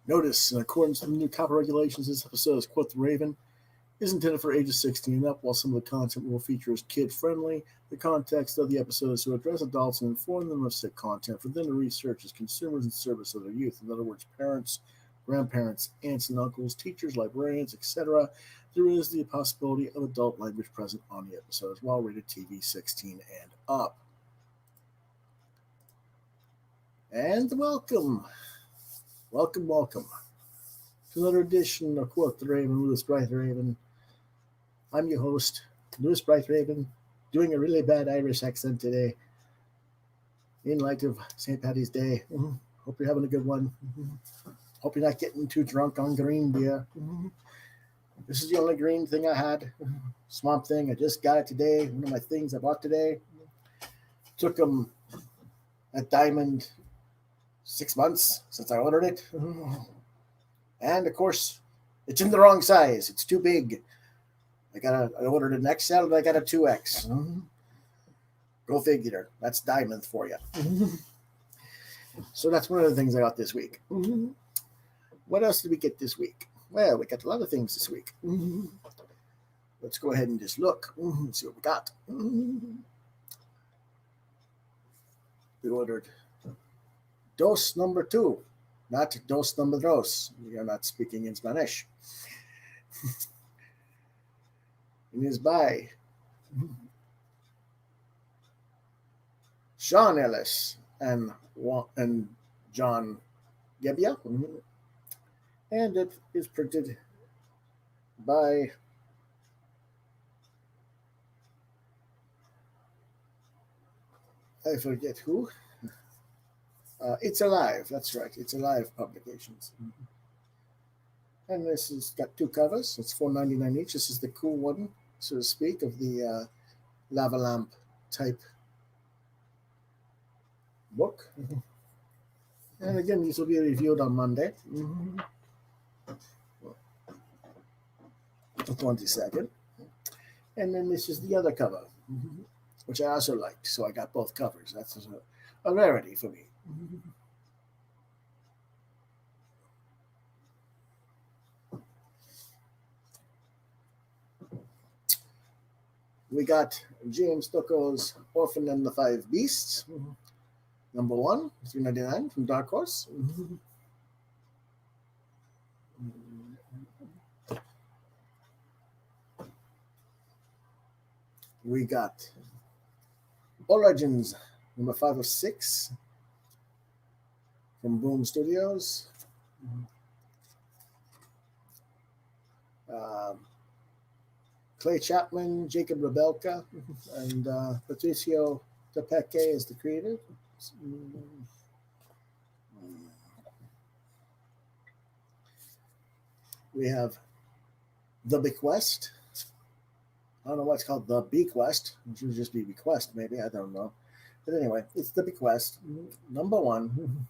Notice, in accordance with the new copyright regulations, this episode is Quoth the Raven is intended for ages 16 and up. While some of the content will feature is kid-friendly, the context of the episode is to address adults and inform them of said content for them to research as consumers in service of their youth. In other words, parents, grandparents, aunts and uncles, teachers, librarians, etc. There is the possibility of adult language present on the episode as well, rated TV 16 and up. And welcome to another edition of Quoth the Raven, Lewis Bright Raven. I'm your host, Lewis Bright Raven, doing a really bad Irish accent today in light of St. Paddy's Day. Hope you're having a good one. Hope you're not getting too drunk on green beer. This is the only green thing I had. Swamp Thing, I just got it today. One of my things I bought today. Took them at Diamond 6 months since I ordered it. And of course, it's in the wrong size. It's too big. I ordered an XL and I got a 2X. Go figure. That's Diamond for you. So that's one of the things I got this week. What else did we get this week? Well, we got a lot of things this week. Let's go ahead and just look and see what we got. We ordered dose number 2, not dos number dos. We are not speaking in Spanish. It is by Sean Ellis and John Gebbia. And it is printed by I forget who. It's Alive. That's right. It's Alive Publications. And this has got 2 covers. It's $4.99 each. This is the cool one, so to speak, of the lava lamp type book. And again, these will be reviewed on Monday, the 22nd. And then this is the other cover, which I also liked. So I got both covers. That's a rarity for me. We got James Stokoe's Orphan and the Five Beasts, number 1, $3.99 from Dark Horse. We got Origins, number 5 of 6 from Boom Studios. Clay Chapman, Jacob Rebelka, and Patricio Tepeke is the creator. We have The Bequest. I don't know why it's called The Bequest. It should just be Bequest, maybe. I don't know. But anyway, it's The Bequest, number 1.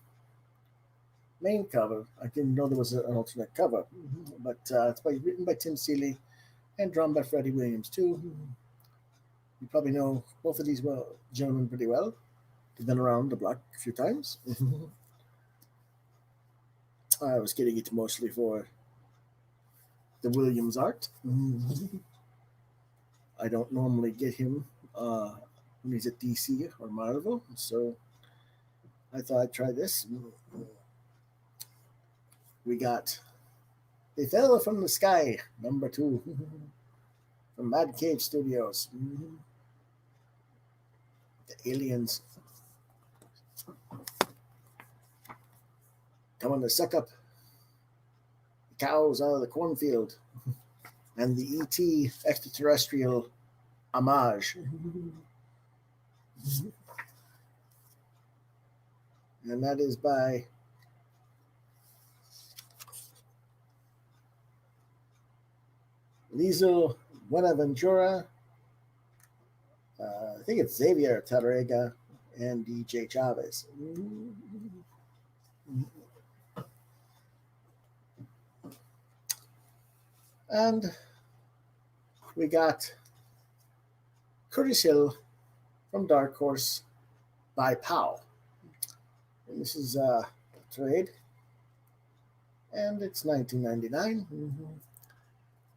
Main cover. I didn't know there was an alternate cover, but it's written by Tim Seeley and drawn by Freddie Williams, too. You probably know both of these gentlemen pretty well. They've been around the block a few times. I was getting it mostly for the Williams art. I don't normally get him when he's at DC or Marvel, so I thought I'd try this. We got They Fell from the Sky, number 2, from Mad Cave Studios. The aliens coming to suck up the cows out of the cornfield, and the E.T. extraterrestrial homage. And that is by Lizo Buenaventura, I think it's Xavier Tarrega, and DJ Chavez. And we got Curtis Hill from Dark Horse by POW. And this is a trade, and it's $19.99.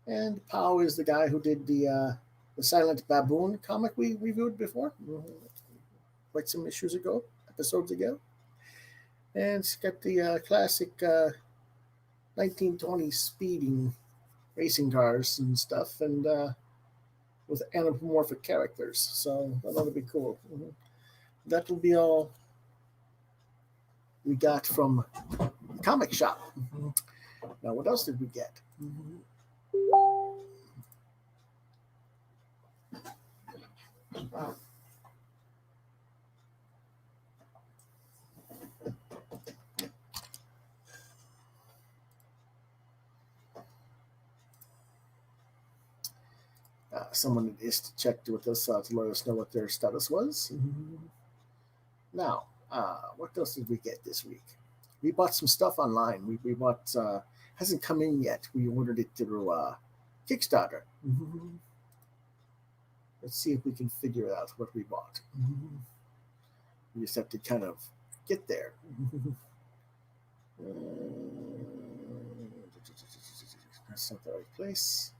And POW is the guy who did the Silent Baboon comic we reviewed before, quite some episodes ago. And it's got the classic 1920s speeding racing cars and stuff, and with anthropomorphic characters. So that ought to be cool. That will be all we got from the comic shop. Now, what else did we get? Someone is checked with us to let us know what their status was. Now, what else did we get this week? We bought some stuff online. We bought, hasn't come in yet. We ordered it through Kickstarter. Let's see if we can figure out what we bought. We just have to kind of get there. That's not the right place.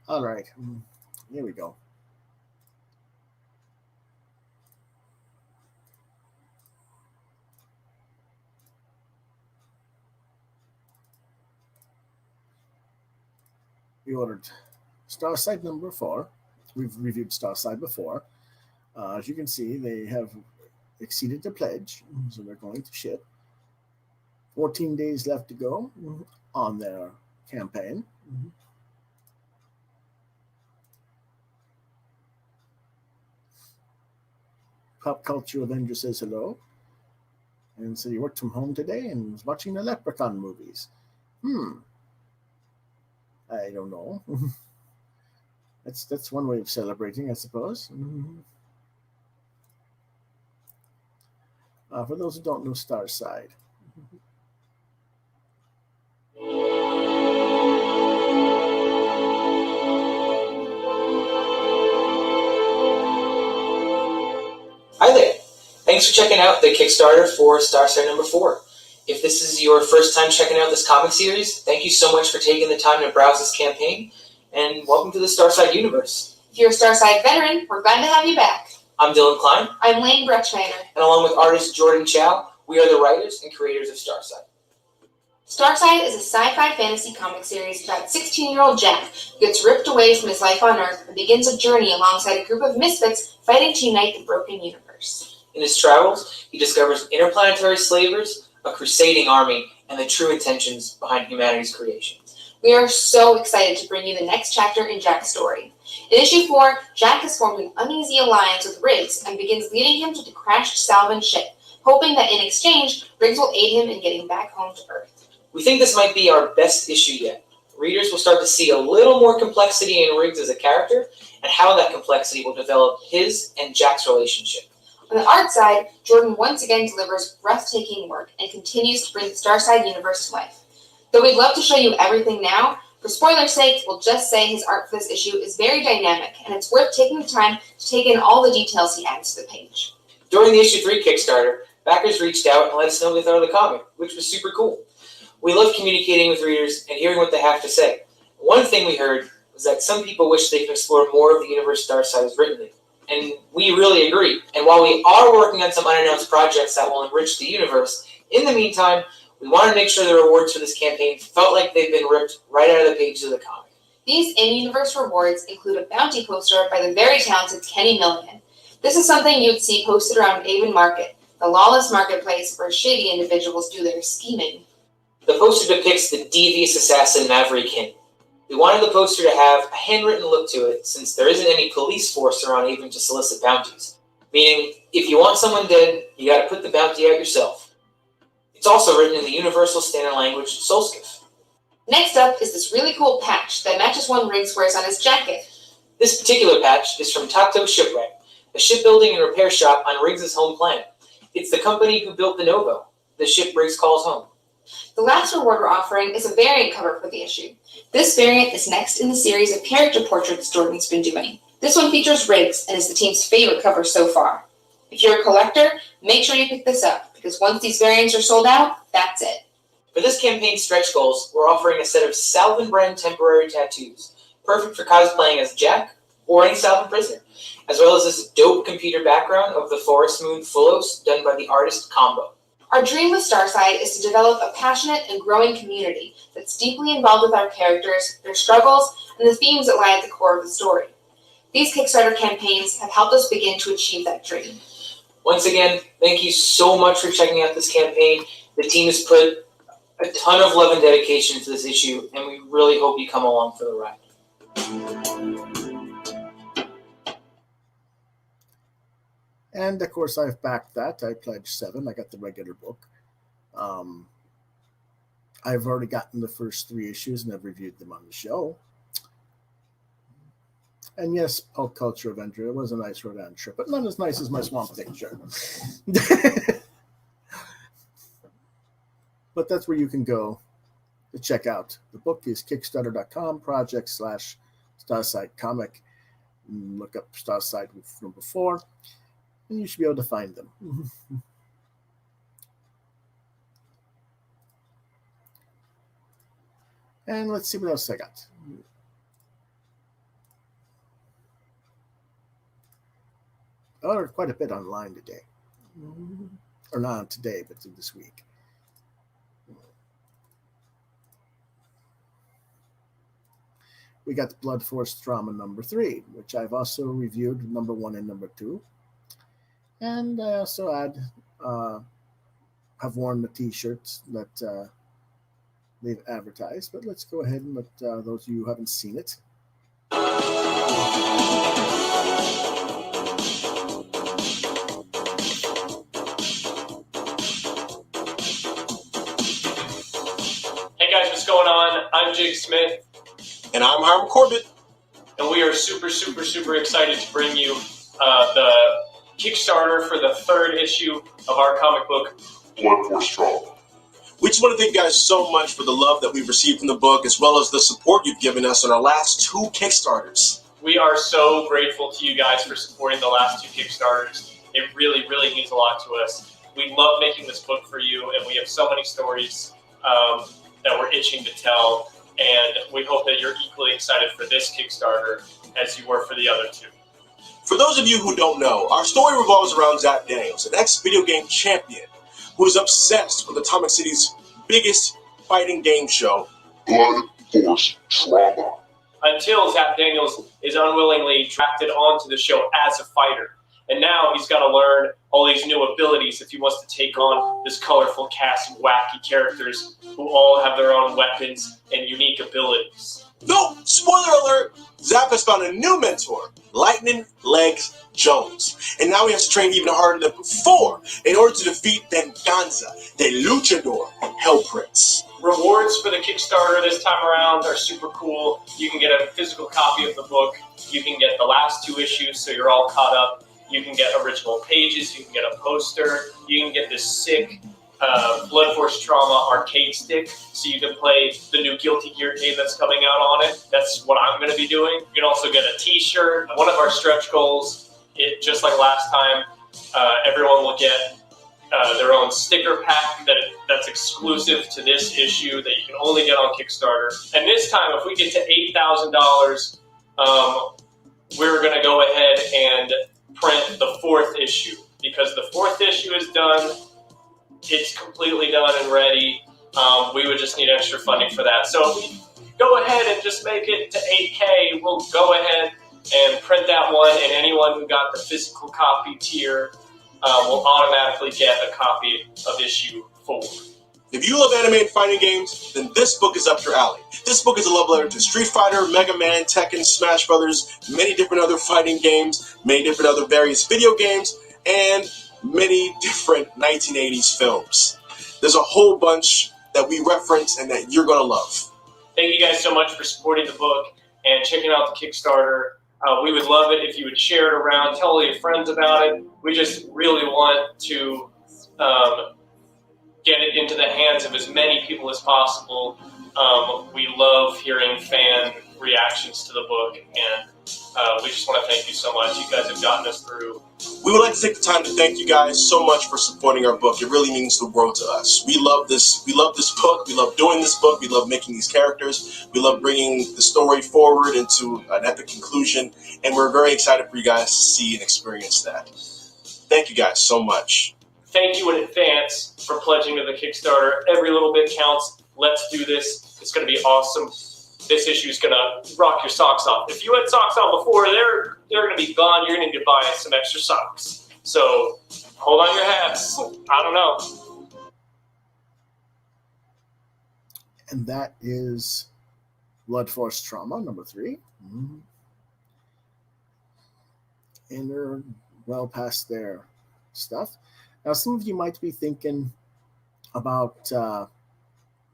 All right, here we go. We ordered Starside number 4. We've reviewed Starside before. As you can see, they have exceeded the pledge, so they're going to ship. 14 days left to go on their campaign. Pop Culture Avenger says hello. And so he worked from home today and was watching the Leprechaun movies. I don't know. That's one way of celebrating, I suppose. For those who don't know Starside. Hi there. Thanks for checking out the Kickstarter for Starside number 4. If this is your first time checking out this comic series, thank you so much for taking the time to browse this campaign, and welcome to the Starside universe. If you're a Starside veteran, we're glad to have you back. I'm Dylan Klein. I'm Lane Bretschmaner. And along with artist Jordan Chow, we are the writers and creators of Starside. Starside is a sci-fi fantasy comic series about 16-year-old Jack who gets ripped away from his life on Earth and begins a journey alongside a group of misfits fighting to unite the broken universe. In his travels, he discovers interplanetary slavers, a crusading army, and the true intentions behind humanity's creation. We are so excited to bring you the next chapter in Jack's story. In issue 4, Jack has formed an uneasy alliance with Riggs and begins leading him to the crashed Salvin ship, hoping that in exchange, Riggs will aid him in getting back home to Earth. We think this might be our best issue yet. Readers will start to see a little more complexity in Riggs as a character, and how that complexity will develop his and Jack's relationship. On the art side, Jordan once again delivers breathtaking work and continues to bring the Starside universe to life. Though we'd love to show you everything now, for spoiler's sake, we'll just say his art for this issue is very dynamic, and it's worth taking the time to take in all the details he adds to the page. During the issue 3 Kickstarter, backers reached out and let us know they thought of the comic, which was super cool. We love communicating with readers and hearing what they have to say. One thing we heard was that some people wish they could explore more of the universe Starside has written in. And we really agree. And while we are working on some unannounced projects that will enrich the universe, in the meantime, we want to make sure the rewards for this campaign felt like they've been ripped right out of the pages of the comic. These in-universe rewards include a bounty poster by the very talented Kenny Milligan. This is something you'd see posted around Avon Market, the lawless marketplace where shady individuals do their scheming. The poster depicts the devious assassin Maverick Hinn. We wanted the poster to have a handwritten look to it, since there isn't any police force around Avon to solicit bounties. Meaning, if you want someone dead, you gotta put the bounty out yourself. It's also written in the universal standard language Solskif. Next up is this really cool patch that matches one Riggs wears on his jacket. This particular patch is from Takto Shipwreck, a shipbuilding and repair shop on Riggs' home planet. It's the company who built the Novo, the ship Riggs calls home. The last reward we're offering is a variant cover for the issue. This variant is next in the series of character portraits Jordan's been doing. This one features Riggs and is the team's favorite cover so far. If you're a collector, make sure you pick this up, because once these variants are sold out, that's it. For this campaign's stretch goals, we're offering a set of Salvin brand temporary tattoos, perfect for cosplaying as Jack or any Salvin prisoner, as well as this dope computer background of the Forest Moon Fullos done by the artist Combo. Our dream with Starside is to develop a passionate and growing community that's deeply involved with our characters, their struggles, and the themes that lie at the core of the story. These Kickstarter campaigns have helped us begin to achieve that dream. Once again, thank you so much for checking out this campaign. The team has put a ton of love and dedication into this issue, and we really hope you come along for the ride. And of course, I've backed that. I pledged 7. I got the regular book. I've already gotten the first 3 issues and I've reviewed them on the show. And yes, Pulp Culture Avenger, it was a nice Rhode Island trip, but not as nice as my Swamp picture. But that's where you can go to check out. The book is kickstarter.com/Starside Comic. Look up Starside from before, and you should be able to find them. And let's see what else I got. Oh, quite a bit online today. Or not today, but this week. We got Blood Force Drama number 3, which I've also reviewed number 1 and number 2. And I also have worn the t-shirts that they've advertised. But let's go ahead and let those of you who haven't seen it. Hey guys, what's going on? I'm Jake Smith. And I'm Hiram Corbett. And we are super excited to bring you the Kickstarter for the 3rd issue of our comic book, Blood Force Drama. We just want to thank you guys so much for the love that we've received from the book, as well as the support you've given us on our last 2 Kickstarters. We are so grateful to you guys for supporting the last 2 Kickstarters. It really means a lot to us. We love making this book for you, and we have so many stories that we're itching to tell. And we hope that you're equally excited for this Kickstarter as you were for the other 2. For those of you who don't know, our story revolves around Zap Daniels, an ex-video game champion who is obsessed with Atomic City's biggest fighting game show, Blood Force Drama. Until Zap Daniels is unwillingly drafted onto the show as a fighter. And now he's got to learn all these new abilities if he wants to take on this colorful cast of wacky characters who all have their own weapons and unique abilities. No, spoiler alert, Zap has found a new mentor, Lightning Legs Jones. And now he has to train even harder than before in order to defeat Venganza, the Luchador Hell Prince. Rewards for the Kickstarter this time around are super cool. You can get a physical copy of the book. You can get the last 2 issues so you're all caught up. You can get original pages. You can get a poster. You can get this sick Blood Force Trauma arcade stick so you can play the new Guilty Gear game that's coming out on it. That's what I'm going to be doing. You can also get a t-shirt. One of our stretch goals, just like last time, everyone will get their own sticker pack that's exclusive to this issue that you can only get on Kickstarter. And this time, if we get to $8,000, we're going to go ahead and print the 4th issue, because the 4th issue is done. It's completely done and ready. We would just need extra funding for that. So if we go ahead and just make it to 8K, we'll go ahead and print that one, and anyone who got the physical copy tier will automatically get a copy of issue 4. If you love anime and fighting games, then this book is up your alley. This book is a love letter to Street Fighter, Mega Man, Tekken, Smash Brothers, many different other fighting games, many different other various video games, and many different 1980s films. There's a whole bunch that we reference and that you're going to love. Thank you guys so much for supporting the book and checking out the Kickstarter. We would love it if you would share it around, tell all your friends about it. We just really want to get it into the hands of as many people as possible. We love hearing fan reactions to the book, and we just want to thank you so much. You guys have gotten us through. We would like to take the time to thank you guys so much for supporting our book. It really means the world to us. We love this. We love this book. We love doing this book. We love making these characters. We love bringing the story forward into an epic conclusion, and we're very excited for you guys to see and experience that. Thank you guys so much. Thank you in advance for pledging to the Kickstarter. Every little bit counts. Let's do this. It's going to be awesome. This issue is going to rock your socks off. If you had socks on before, they're going to be gone. You're going to need to buy some extra socks. So hold on your hats. I don't know. And that is Blood Force Trauma, number 3. Mm-hmm. And they're well past their stuff. Now, some of you might be thinking about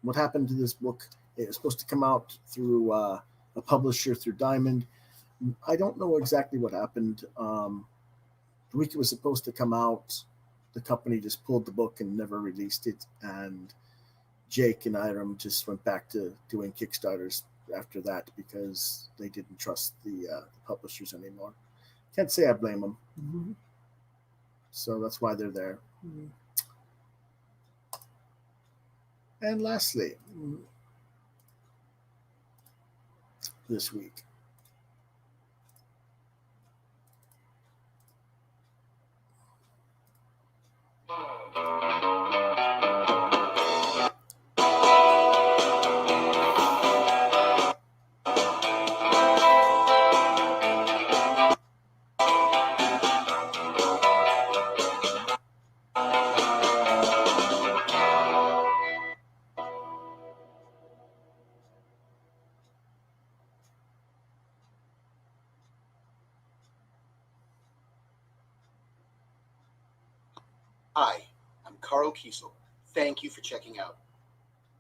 what happened to this book. It was supposed to come out through a publisher, through Diamond. I don't know exactly what happened. The week it was supposed to come out, the company just pulled the book and never released it. And Jake and Iram just went back to doing Kickstarters after that because they didn't trust the publishers anymore. Can't say I blame them. Mm-hmm. So that's why they're there. Mm-hmm. And lastly, this week, Hi, I'm Carl Kiesel. Thank you for checking out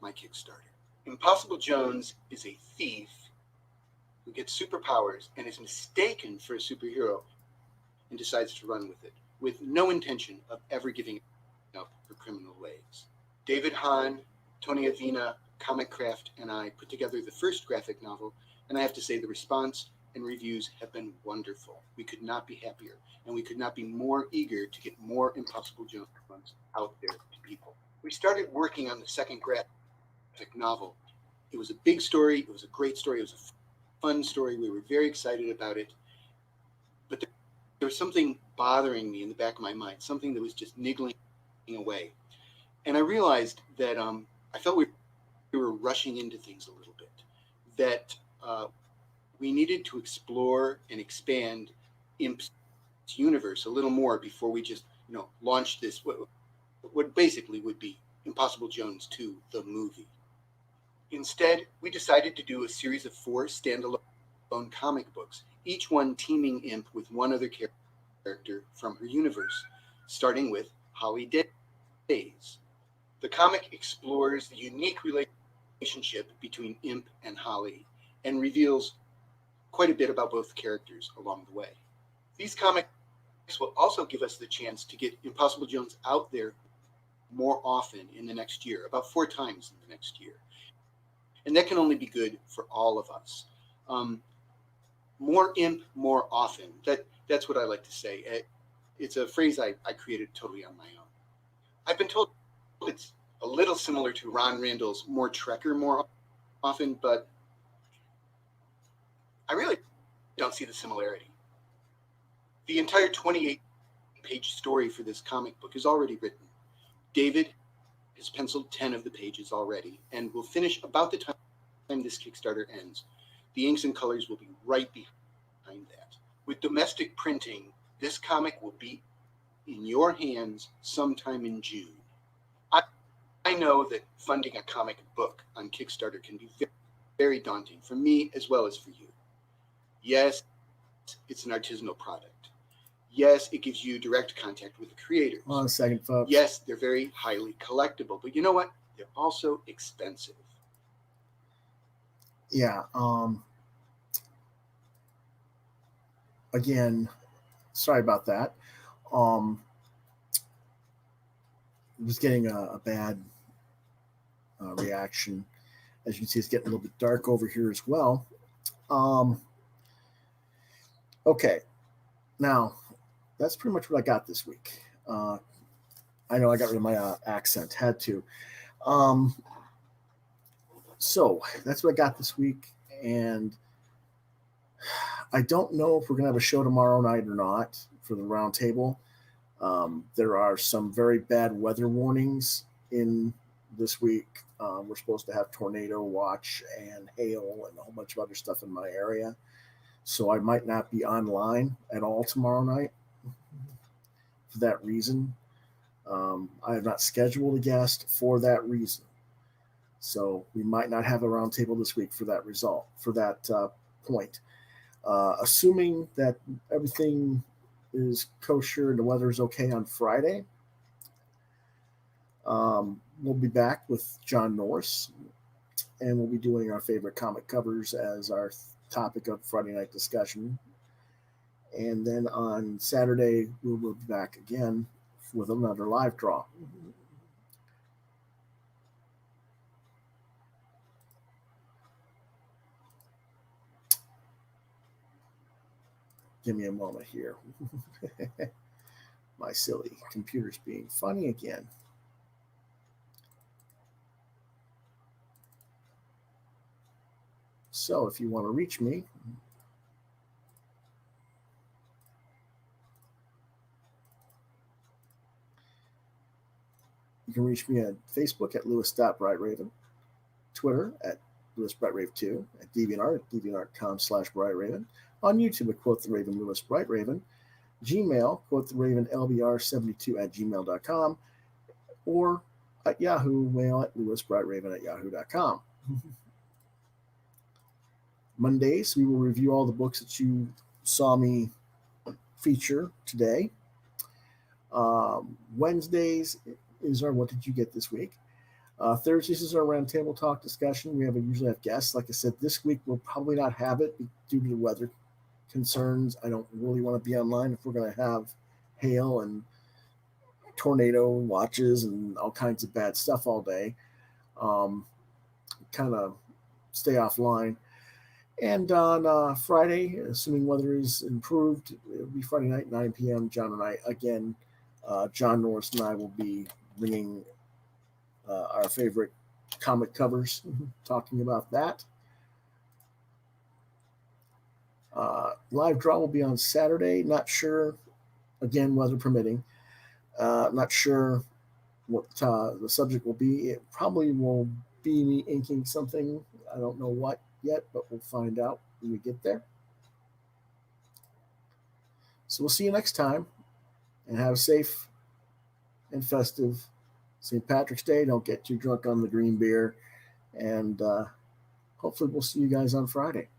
my Kickstarter. Impossible Jones is a thief who gets superpowers and is mistaken for a superhero and decides to run with it, with no intention of ever giving up her criminal ways. David Hahn, Tony Avina, Comic Craft, and I put together the first graphic novel, and I have to say the response and reviews have been wonderful. We could not be happier, and we could not be more eager to get more Impossible Jones out there to people. We started working on the second graphic novel. It was a big story. It was a great story. It was a fun story. We were very excited about it. But there was something bothering me in the back of my mind, something that was just niggling away. And I realized that I felt we were rushing into things a little bit, that we needed to explore and expand Imp's universe a little more before we just, launch this, what basically would be Impossible Jones 2, the movie. Instead, we decided to do a series of 4 standalone comic books, each one teaming Imp with one other character from her universe, starting with Holly Days. The comic explores the unique relationship between Imp and Holly and reveals quite a bit about both characters along the way. These comics will also give us the chance to get Impossible Jones out there more often in the next year, about 4 times in the next year. And that can only be good for all of us. More Imp, more often. That's what I like to say. It's a phrase I created totally on my own. I've been told it's a little similar to Ron Randall's More Trekker, More Often, but I really don't see the similarity. The entire 28-page story for this comic book is already written. David has penciled 10 of the pages already and will finish about the time this Kickstarter ends. The inks and colors will be right behind that. With domestic printing, this comic will be in your hands sometime in June. I know that funding a comic book on Kickstarter can be very daunting for me as well as for you. Yes, it's an artisanal product. Yes, it gives you direct contact with the creators. Hold on a second, folks. Yes, they're very highly collectible, but you know what? They're also expensive. Yeah. Again, sorry about that. Was getting a bad reaction. As you can see, it's getting a little bit dark over here as well. Okay. Now, that's pretty much what I got this week. I know I got rid of my accent. Had to. So that's what I got this week. And I don't know if we're going to have a show tomorrow night or not for the round table. There are some very bad weather warnings in this week. We're supposed to have tornado watch and hail and a whole bunch of other stuff in my area. So I might not be online at all tomorrow night for that reason. I have not scheduled a guest for that reason. So we might not have a roundtable this week for that point. Assuming that everything is kosher and the weather is okay on Friday, we'll be back with John Norris, and we'll be doing our favorite comic covers as our topic of Friday night discussion. And then on Saturday, we will be back again with another live draw. Give me a moment here. My silly computer's being funny again. So if you want to reach me, you can reach me at Facebook at Lewis.BrightRaven, Twitter at LewisBrightRave2, at DeviantArt at DeviantArt.com/BrightRaven, on YouTube at Quoth the Raven Lewis Bright Raven, Gmail, Quoth the Raven LBR72 at gmail.com, or at Yahoo mail at LewisBrightRaven at yahoo.com. Mondays, we will review all the books that you saw me feature today. Wednesdays is our What Did You Get This Week? Thursdays is our roundtable talk discussion. We usually have guests. Like I said, this week we'll probably not have it due to the weather concerns. I don't really want to be online if we're going to have hail and tornado watches and all kinds of bad stuff all day. Kind of stay offline. And on Friday, assuming weather is improved, it'll be Friday night, 9 p.m. John and I, again, John Norris and I will be bringing our favorite comic covers, talking about that. Live draw will be on Saturday. Not sure, again, weather permitting. Not sure what the subject will be. It probably will be me inking something. I don't know what yet, but we'll find out when we get there. So we'll see you next time, and have a safe and festive St. Patrick's Day. Don't get too drunk on the green beer, and hopefully we'll see you guys on Friday.